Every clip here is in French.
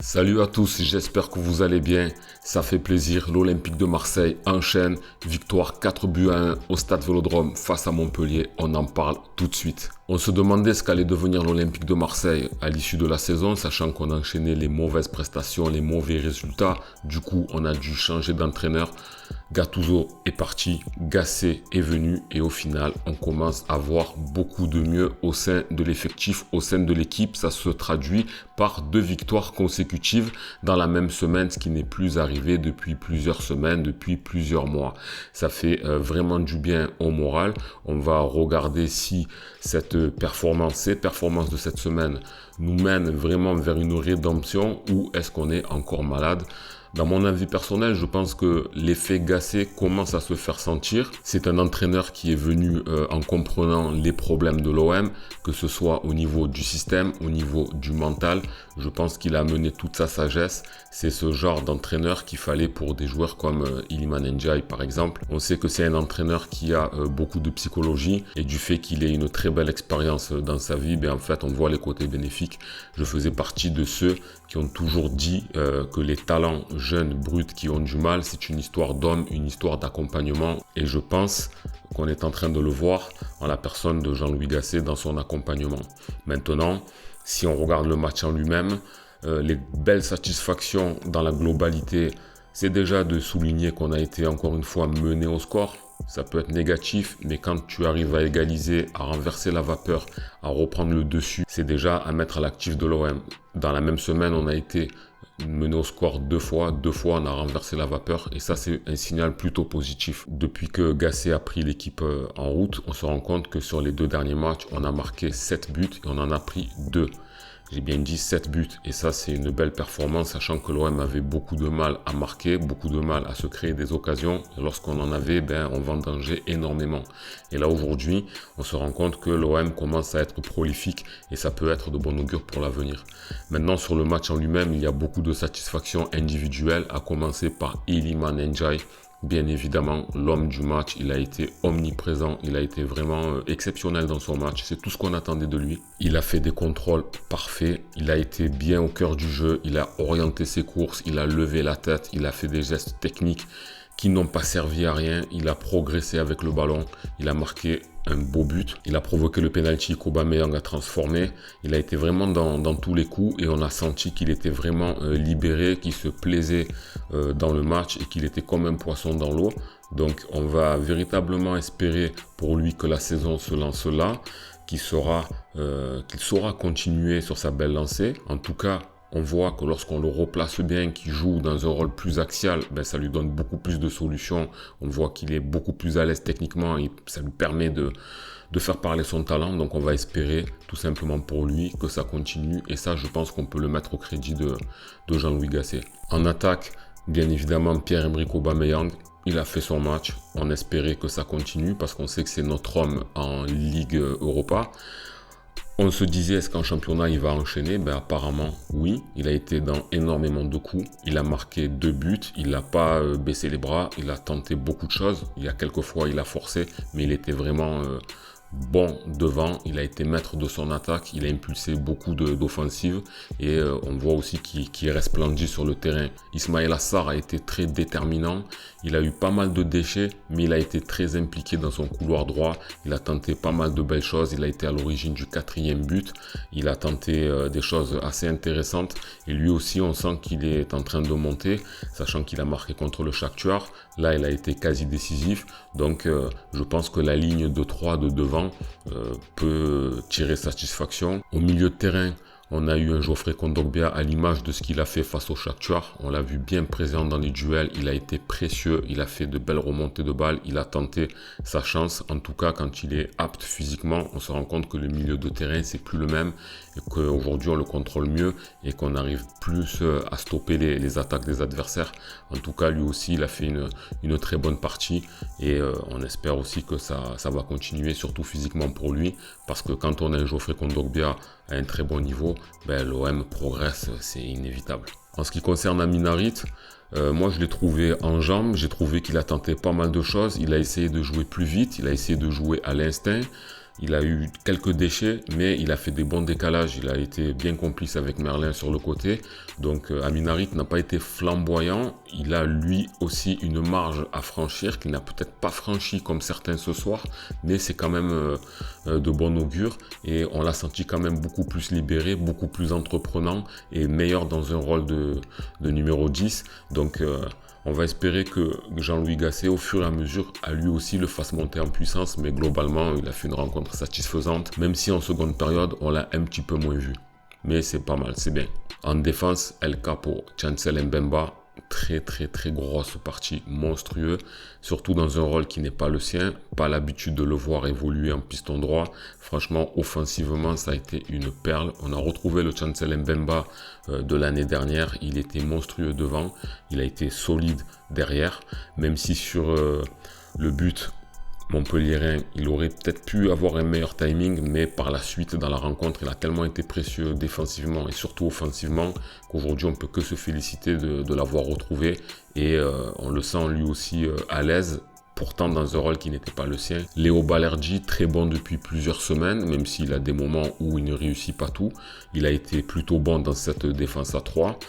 Salut à tous, j'espère que vous allez bien. Ça fait plaisir, l'Olympique de Marseille enchaîne, victoire 4-1 au Stade Vélodrome face à Montpellier. On en parle tout de suite. On se demandait ce qu'allait devenir l'Olympique de Marseille à l'issue de la saison, sachant qu'on enchaînait les mauvaises prestations, les mauvais résultats. Du coup, on a dû changer d'entraîneur. Gattuso est parti, Gasset est venu et au final, on commence à voir beaucoup de mieux au sein de l'effectif, au sein de l'équipe. Ça se traduit par 2 victoires consécutives dans la même semaine, ce qui n'est plus arrivé depuis plusieurs semaines, depuis plusieurs mois. Ça fait vraiment du bien au moral. On va regarder si cette performance, ces performances de cette semaine nous mènent vraiment vers une rédemption ou est-ce qu'on est encore malade. Dans mon avis personnel, je pense que l'effet Gasset commence à se faire sentir. C'est un entraîneur qui est venu en comprenant les problèmes de l'OM, que ce soit au niveau du système, au niveau du mental. Je pense qu'il a amené toute sa sagesse. C'est ce genre d'entraîneur qu'il fallait pour des joueurs comme Iliman Ndiaye par exemple. On sait que c'est un entraîneur qui a beaucoup de psychologie et du fait qu'il ait une très belle expérience dans sa vie, en fait on voit les côtés bénéfiques. Je faisais partie de ceux qui ont toujours dit que les talents jeunes, bruts qui ont du mal, c'est une histoire d'homme, une histoire d'accompagnement. Et je pense qu'on est en train de le voir en la personne de Jean-Louis Gasset dans son accompagnement. Maintenant, si on regarde le match en lui-même, les belles satisfactions dans la globalité, c'est déjà de souligner qu'on a été encore une fois mené au score. Ça peut être négatif, mais quand tu arrives à égaliser, à renverser la vapeur, à reprendre le dessus, c'est déjà à mettre à l'actif de l'OM. Dans la même semaine, on a été mené au score 2 fois. 2 fois, on a renversé la vapeur et ça, c'est un signal plutôt positif. Depuis que Gasset a pris l'équipe en route, on se rend compte que sur les 2 derniers matchs, on a marqué 7 buts et on en a pris 2. J'ai bien dit 7 buts et ça c'est une belle performance sachant que l'OM avait beaucoup de mal à marquer, beaucoup de mal à se créer des occasions. Et lorsqu'on en avait, on vendangeait énormément. Et là aujourd'hui, on se rend compte que l'OM commence à être prolifique et ça peut être de bon augure pour l'avenir. Maintenant sur le match en lui-même, il y a beaucoup de satisfaction individuelle à commencer par Iliman Ndiaye. Bien évidemment, l'homme du match, il a été omniprésent, il a été vraiment exceptionnel dans son match, c'est tout ce qu'on attendait de lui. Il a fait des contrôles parfaits, il a été bien au cœur du jeu, il a orienté ses courses, il a levé la tête, il a fait des gestes techniques qui n'ont pas servi à rien, il a progressé avec le ballon, il a marqué un beau but, il a provoqué le penalty qu'Aubameyang a transformé, il a été vraiment dans tous les coups et on a senti qu'il était vraiment libéré, qu'il se plaisait dans le match et qu'il était comme un poisson dans l'eau. Donc on va véritablement espérer pour lui que la saison se lance là, qu'il saura continuer sur sa belle lancée. En tout cas, on voit que lorsqu'on le replace bien, qu'il joue dans un rôle plus axial, ça lui donne beaucoup plus de solutions. On voit qu'il est beaucoup plus à l'aise techniquement et ça lui permet de faire parler son talent. Donc on va espérer tout simplement pour lui que ça continue. Et ça, je pense qu'on peut le mettre au crédit de Jean-Louis Gasset. En attaque, bien évidemment, Pierre-Emerick Aubameyang. Il a fait son match. On espérait que ça continue parce qu'on sait que c'est notre homme en Ligue Europa. On se disait, est-ce qu'en championnat, il va enchaîner? Apparemment, oui. Il a été dans énormément de coups. Il a marqué 2 buts. Il n'a pas baissé les bras. Il a tenté beaucoup de choses. Il y a quelques fois, il a forcé. Mais il était vraiment bon devant. Il a été maître de son attaque. Il a impulsé beaucoup d'offensives. Et on voit aussi qu'il est resplendit sur le terrain. Ismaïla Sarr a été très déterminant. Il a eu pas mal de déchets, mais il a été très impliqué dans son couloir droit. Il a tenté pas mal de belles choses. Il a été à l'origine du 4e but. Il a tenté des choses assez intéressantes. Et lui aussi, on sent qu'il est en train de monter, sachant qu'il a marqué contre le Shakhtar. Là, il a été quasi décisif. Donc, je pense que la ligne de 3 de devant peut tirer satisfaction. Au milieu de terrain, on a eu un Geoffrey Kondogbia à l'image de ce qu'il a fait face au Shakhtar. On l'a vu bien présent dans les duels. Il a été précieux. Il a fait de belles remontées de balles. Il a tenté sa chance. En tout cas, quand il est apte physiquement, on se rend compte que le milieu de terrain, c'est plus le même. Et qu'aujourd'hui, on le contrôle mieux et qu'on arrive plus à stopper les attaques des adversaires. En tout cas, lui aussi, il a fait une très bonne partie. Et on espère aussi que ça va continuer, surtout physiquement pour lui. Parce que quand on a un Geoffrey Kondogbia à un très bon niveau, l'OM progresse, c'est inévitable. En ce qui concerne Amin Harit, moi je l'ai trouvé en jambes, j'ai trouvé qu'il a tenté pas mal de choses, il a essayé de jouer plus vite, il a essayé de jouer à l'instinct. Il a eu quelques déchets, mais il a fait des bons décalages. Il a été bien complice avec Merlin sur le côté. Donc Amin Harit n'a pas été flamboyant. Il a lui aussi une marge à franchir qu'il n'a peut-être pas franchi comme certains ce soir, mais c'est quand même de bon augure. Et on l'a senti quand même beaucoup plus libéré, beaucoup plus entreprenant et meilleur dans un rôle de numéro 10. Donc on va espérer que Jean-Louis Gasset, au fur et à mesure, a lui aussi le fasse monter en puissance. Mais globalement, il a fait une rencontre satisfaisante. Même si en seconde période, on l'a un petit peu moins vu. Mais c'est pas mal, c'est bien. En défense, El Capo, Chancel Mbemba, très grosse partie, monstrueux, surtout dans un rôle qui n'est pas le sien, pas l'habitude de le voir évoluer en piston droit. Franchement, offensivement, ça a été une perle. On a retrouvé le Chancel Mbemba de l'année dernière, il était monstrueux devant, il a été solide derrière, même si sur le but montpelliérain, il aurait peut-être pu avoir un meilleur timing, mais par la suite, dans la rencontre, il a tellement été précieux défensivement et surtout offensivement qu'aujourd'hui, on ne peut que se féliciter de l'avoir retrouvé et on le sent lui aussi à l'aise. Pourtant dans un rôle qui n'était pas le sien. Léo Balerdi, très bon depuis plusieurs semaines, même s'il a des moments où il ne réussit pas tout. Il a été plutôt bon dans cette défense à 3.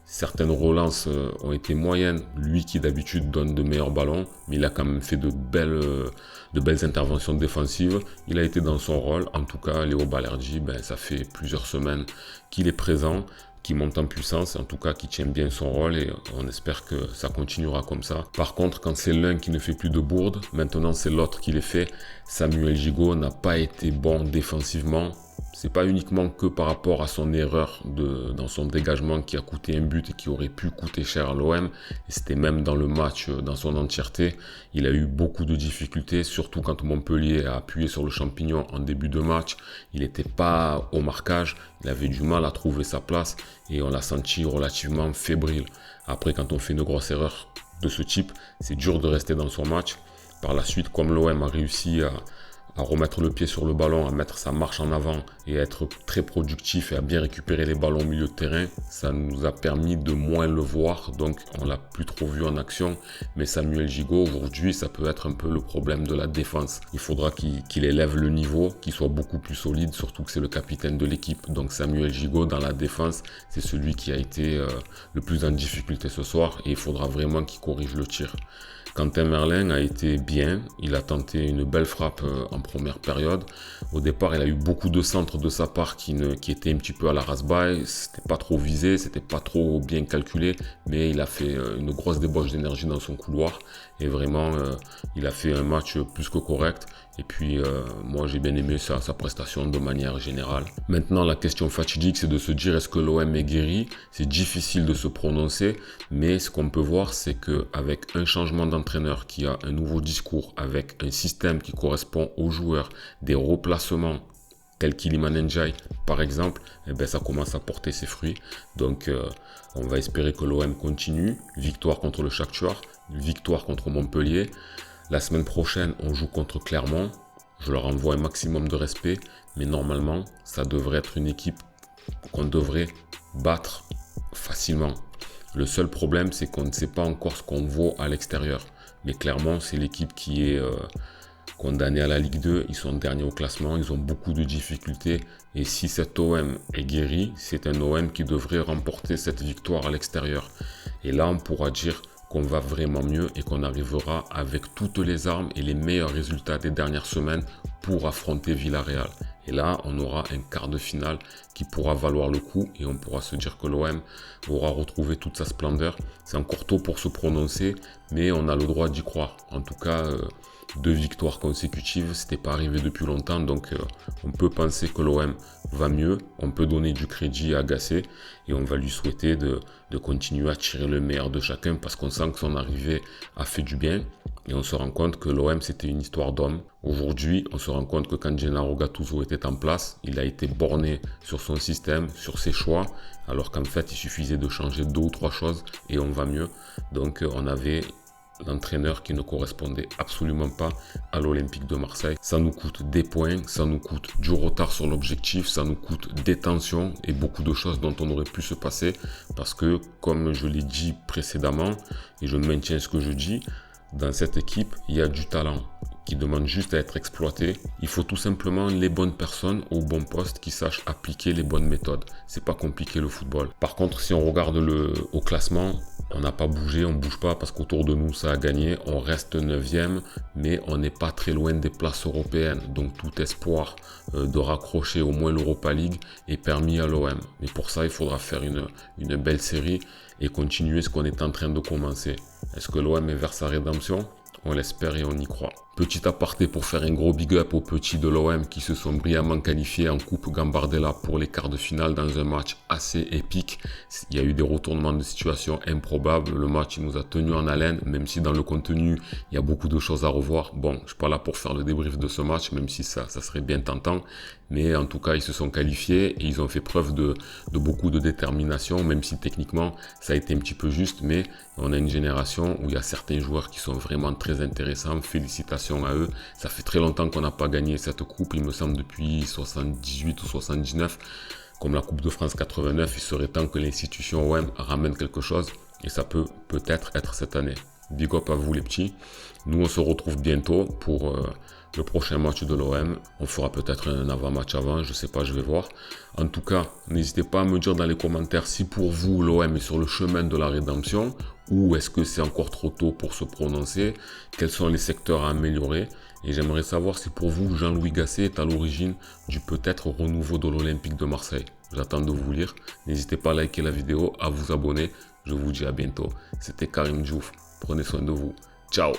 Certaines relances ont été moyennes, lui qui d'habitude donne de meilleurs ballons, mais il a quand même fait de belles interventions défensives. Il a été dans son rôle, en tout cas Léo Balerdi, ça fait plusieurs semaines qu'il est présent, qui monte en puissance, en tout cas qui tient bien son rôle et on espère que ça continuera comme ça. Par contre, quand c'est l'un qui ne fait plus de bourde, maintenant c'est l'autre qui les fait. Samuel Gigot n'a pas été bon défensivement. C'est pas uniquement que par rapport à son erreur dans son dégagement qui a coûté un but et qui aurait pu coûter cher à l'OM. C'était même dans le match dans son entièreté. Il a eu beaucoup de difficultés, surtout quand Montpellier a appuyé sur le champignon en début de match. Il n'était pas au marquage, il avait du mal à trouver sa place et on l'a senti relativement fébrile. Après, quand on fait une grosse erreur de ce type, c'est dur de rester dans son match. Par la suite, comme l'OM a réussi à remettre le pied sur le ballon, à mettre sa marche en avant et à être très productif et à bien récupérer les ballons au milieu de terrain, ça nous a permis de moins le voir, donc on l'a plus trop vu en action. Mais Samuel Gigot, aujourd'hui, ça peut être un peu le problème de la défense. Il faudra qu'il élève le niveau, qu'il soit beaucoup plus solide, surtout que c'est le capitaine de l'équipe. Donc Samuel Gigot, dans la défense, c'est celui qui a été le plus en difficulté ce soir et il faudra vraiment qu'il corrige le tir. Quentin Merlin a été bien, il a tenté une belle frappe en première période. Au départ, il a eu beaucoup de centres de sa part qui étaient un petit peu à la rasbaille, c'était pas trop visé, c'était pas trop bien calculé, mais il a fait une grosse débauche d'énergie dans son couloir et vraiment il a fait un match plus que correct. Et puis moi j'ai bien aimé sa prestation de manière générale. Maintenant la question fatidique c'est de se dire est-ce que l'OM est guéri? C'est difficile de se prononcer, mais ce qu'on peut voir c'est qu'avec un changement d'entraîneur qui a un nouveau discours, avec un système qui correspond aux joueurs, des replacements tels qu'Iliman Ndiaye par exemple, ça commence à porter ses fruits. Donc on va espérer que l'OM continue. Victoire contre le Shakhtar, victoire contre Montpellier. La semaine prochaine, on joue contre Clermont. Je leur envoie un maximum de respect, mais normalement, ça devrait être une équipe qu'on devrait battre facilement. Le seul problème, c'est qu'on ne sait pas encore ce qu'on vaut à l'extérieur. Mais Clermont, c'est l'équipe qui est condamnée à la Ligue 2. Ils sont derniers au classement, ils ont beaucoup de difficultés. Et si cet OM est guéri, c'est un OM qui devrait remporter cette victoire à l'extérieur. Et là, on pourra dire qu'on va vraiment mieux et qu'on arrivera avec toutes les armes et les meilleurs résultats des dernières semaines pour affronter Villarreal. Et là, on aura un quart de finale qui pourra valoir le coup et on pourra se dire que l'OM aura retrouvé toute sa splendeur. C'est encore tôt pour se prononcer, mais on a le droit d'y croire. En tout cas, 2 victoires consécutives, c'était pas arrivé depuis longtemps, donc on peut penser que l'OM va mieux, on peut donner du crédit à Gasset et on va lui souhaiter de continuer à tirer le meilleur de chacun parce qu'on sent que son arrivée a fait du bien et on se rend compte que l'OM c'était une histoire d'homme. Aujourd'hui, on se rend compte que quand Gennaro Gattuso était en place, il a été borné sur son système, sur ses choix, alors qu'en fait il suffisait de changer 2 ou 3 choses et on va mieux. Donc on avait l'entraîneur qui ne correspondait absolument pas à l'Olympique de Marseille. Ça nous coûte des points, ça nous coûte du retard sur l'objectif, ça nous coûte des tensions et beaucoup de choses dont on aurait pu se passer parce que, comme je l'ai dit précédemment, et je maintiens ce que je dis, Dans cette équipe, il y a du talent qui demande juste à être exploité. Il faut tout simplement les bonnes personnes au bon poste qui sachent appliquer les bonnes méthodes. C'est pas compliqué le football. Par contre, si on regarde au classement, on n'a pas bougé, on bouge pas parce qu'autour de nous ça a gagné. On reste 9e, mais on n'est pas très loin des places européennes. Donc tout espoir de raccrocher au moins l'Europa League est permis à l'OM. Mais pour ça, il faudra faire une belle série et continuer ce qu'on est en train de commencer. Est-ce que l'OM est vers sa rédemption ? On l'espère et on y croit. Petit aparté pour faire un gros big up aux petits de l'OM qui se sont brillamment qualifiés en Coupe Gambardella pour les quarts de finale dans un match assez épique. Il y a eu des retournements de situation improbables. Le match il nous a tenus en haleine, même si dans le contenu, il y a beaucoup de choses à revoir. Bon, je ne suis pas là pour faire le débrief de ce match, même si ça serait bien tentant. Mais en tout cas, ils se sont qualifiés et ils ont fait preuve de beaucoup de détermination, même si techniquement, ça a été un petit peu juste. Mais on a une génération où il y a certains joueurs qui sont vraiment très intéressants. Félicitations à eux. Ça fait très longtemps qu'on n'a pas gagné cette coupe, il me semble depuis 78 ou 79. Comme la Coupe de France 89, il serait temps que l'institution OM ramène quelque chose et ça peut peut-être être cette année. Big up à vous les petits. Nous on se retrouve bientôt pour le prochain match de l'OM. On fera peut-être un avant-match avant, je sais pas, je vais voir. En tout cas, n'hésitez pas à me dire dans les commentaires si pour vous l'OM est sur le chemin de la rédemption ou est-ce que c'est encore trop tôt pour se prononcer. Quels sont les secteurs à améliorer. Et j'aimerais savoir si pour vous Jean-Louis Gasset est à l'origine du peut-être renouveau de l'Olympique de Marseille. J'attends de vous lire. N'hésitez pas à liker la vidéo, à vous abonner. Je vous dis à bientôt. C'était Karim Diouf. Prenez soin de vous. Ciao.